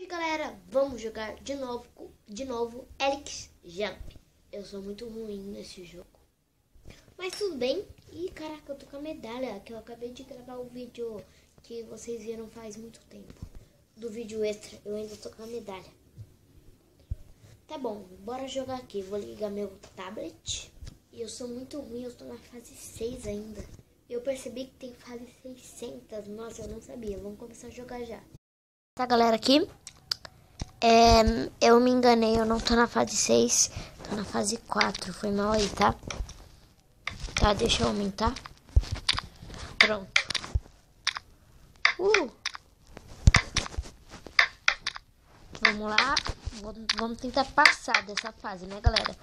E galera, vamos jogar de novo Helix Jump. Eu sou muito ruim nesse jogo, mas tudo bem. E caraca, eu tô com a medalha que eu acabei de gravar o vídeo que vocês viram faz muito tempo. Do vídeo extra, eu ainda tô com a medalha. Tá bom, bora jogar aqui. Vou ligar meu tablet. E eu sou muito ruim, eu tô na fase 6 ainda. Eu percebi que tem fase 600. Nossa, eu não sabia. Vamos começar a jogar já. Tá, galera, aqui. Eu me enganei, eu não tô na fase 6. Tô na fase 4. Foi mal aí, tá? Tá, deixa eu aumentar. Pronto. Vamos lá. Vamos tentar passar dessa fase, né, galera?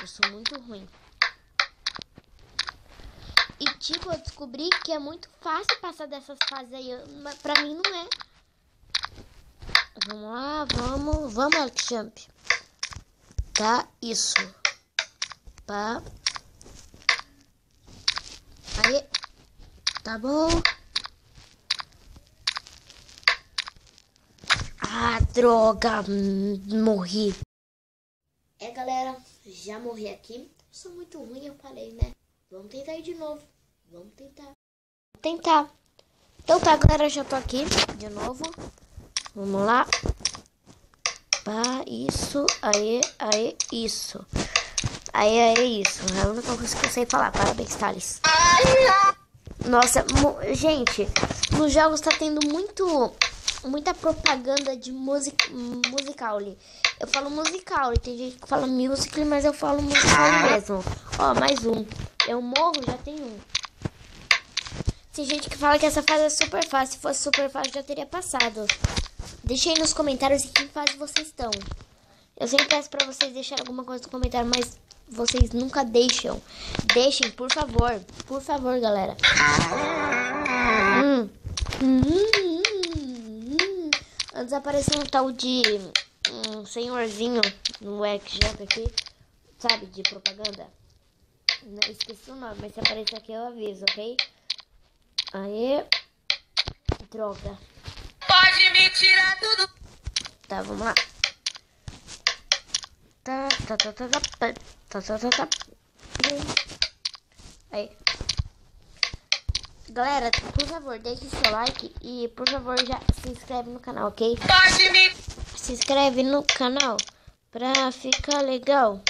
Eu sou muito ruim. E tipo, eu descobri que é muito fácil passar dessas fases aí. Mas pra mim não é. Vamos lá, vamos, Helix Jump. Tá, isso. Pá. Aí. Tá bom. Ah, droga. Morri. Galera, já morri aqui. Sou muito ruim, eu falei, né? Vamos tentar ir de novo. Vamos tentar. Então tá, galera, já tô aqui de novo. Vamos lá. Pá, isso. Aí, isso. Aí, isso. É a única coisa que eu sei falar. Parabéns, Thales. Nossa, gente, nos jogos tá tendo muita propaganda de Musical.ly. Eu falo Musical.ly, tem gente que fala Musical.ly, mas eu falo Musical.ly mesmo. Ó, mais um. Eu morro, já tem um. Tem gente que fala que essa fase é super fácil. Se fosse super fácil, já teria passado. Deixa aí nos comentários em que fase vocês estão. Eu sempre peço pra vocês deixarem alguma coisa no comentário, mas vocês nunca deixam. Deixem, por favor. Por favor, galera. Antes apareceu um tal de senhorzinho no Helix Jump aqui. Sabe, de propaganda. Não, esqueci o nome, mas se aparecer aqui eu aviso, ok? Aê. Droga. Pode me tirar tudo. Tá, vamos lá. Tá. Aí. Galera, por favor, deixe seu like e, por favor, já se inscreve no canal, ok? Se inscreve no canal pra ficar legal.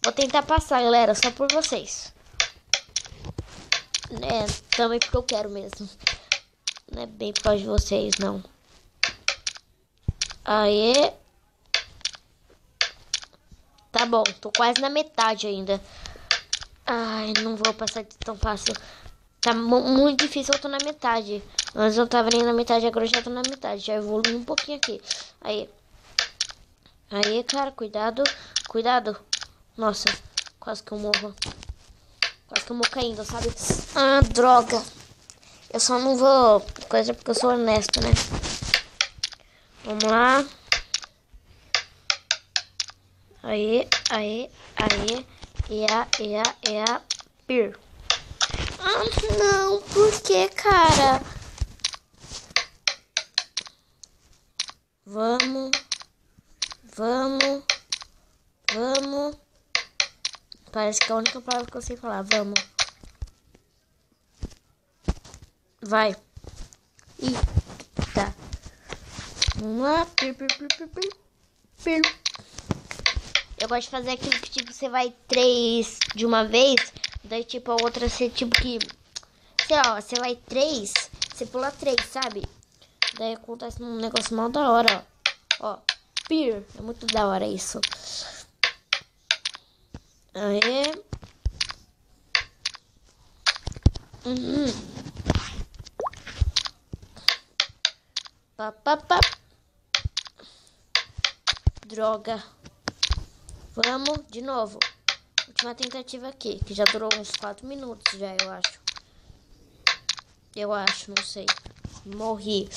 Vou tentar passar, galera, só por vocês. Também porque eu quero mesmo. Não é bem por causa de vocês, não. Aê. Tá bom, tô quase na metade ainda. Ai, não vou passar de tão fácil. Tá muito difícil, eu tô na metade. Antes eu tava nem na metade, agora eu já tô na metade. Já evolui um pouquinho aqui. Aí. Aí, cara, cuidado. Nossa, quase que eu morro. Quase que eu morro caindo, sabe? Ah, droga. Eu só não vou coisa porque eu sou honesto, né? Vamos lá. Aí. Pir. Ah, não. Por que, cara? Vamos. Parece que é a única palavra que eu sei falar. Vamos. Vai. Tá. Vamos lá. Pir. Eu gosto de fazer aquilo que, tipo, você vai 3 de uma vez. Daí, tipo, a outra você, tipo, que... Sei lá, você vai 3, você pula 3, sabe? Daí acontece um negócio mal da hora, ó. Ó, Pir. É muito da hora isso. Aê. Pá. Droga. Vamos de novo. Última tentativa aqui, que já durou uns 4 minutos já, eu acho. Não sei. Morri.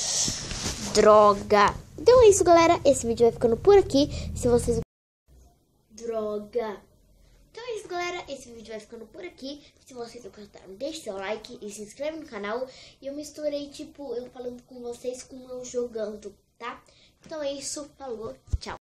Droga. Então é isso, galera. Esse vídeo vai ficando por aqui. Se vocês... Droga. Então é isso, galera. Esse vídeo vai ficando por aqui. Se vocês gostaram, deixe seu like e se inscreve no canal. E eu misturei, tipo, eu falando com vocês com eu jogando, tá? Então Então é isso, falou, tchau.